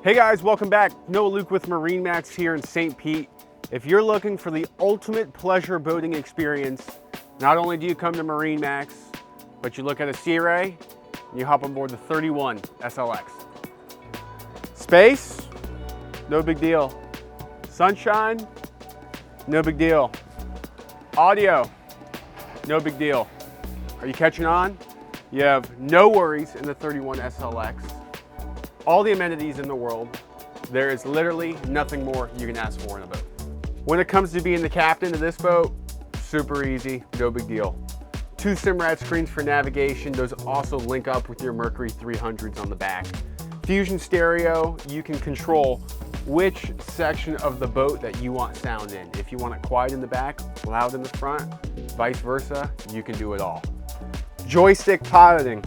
Hey guys, welcome back. Noah Luke with MarineMax here in St. Pete. If you're looking for the ultimate pleasure boating experience, not only do you come to MarineMax, but you look at a Sea Ray and you hop on board the 31 SLX. Space, no big deal. Sunshine, no big deal. Audio, no big deal. Are you catching on? You have no worries in the 31 SLX. All the amenities in the world. There is literally nothing more you can ask for in a boat. When it comes to being the captain of this boat, super easy, no big deal. 2 Simrad screens for navigation. Those also link up with your Mercury 300s on the back. Fusion stereo, you can control which section of the boat that you want sound in. If you want it quiet in the back, loud in the front, vice versa, you can do it all. Joystick piloting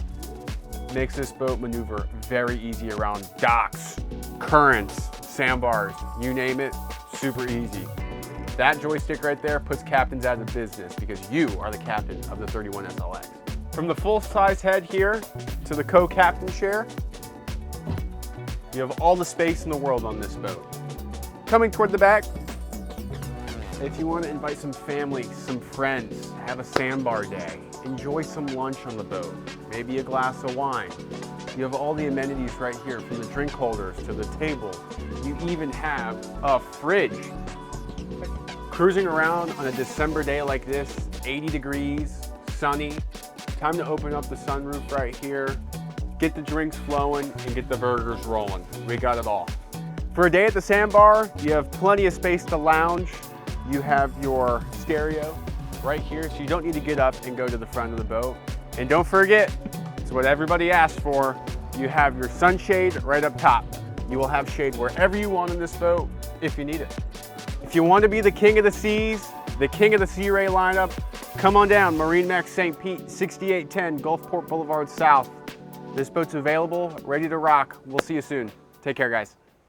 makes this boat maneuver very easy around docks, currents, sandbars, you name it, super easy. That joystick right there puts captains out of business because you are the captain of the 31 SLX. From the full-size head here to the co-captain chair, you have all the space in the world on this boat. Coming toward the back, if you want to invite some family, some friends, have a sandbar day, enjoy some lunch on the boat, maybe a glass of wine. You have all the amenities right here, from the drink holders to the table. You even have a fridge. Cruising around on a December day like this, 80 degrees, sunny, time to open up the sunroof right here, get the drinks flowing and get the burgers rolling. We got it all. For a day at the sandbar, you have plenty of space to lounge. You have your stereo right here, so you don't need to get up and go to the front of the boat. And don't forget, it's what everybody asks for, you have your sunshade right up top. You will have shade wherever you want in this boat if you need it. If you want to be the king of the seas, the king of the Sea Ray lineup, come on down, MarineMax St. Pete, 6810 Gulfport Boulevard South. This boat's available, ready to rock. We'll see you soon. Take care, guys.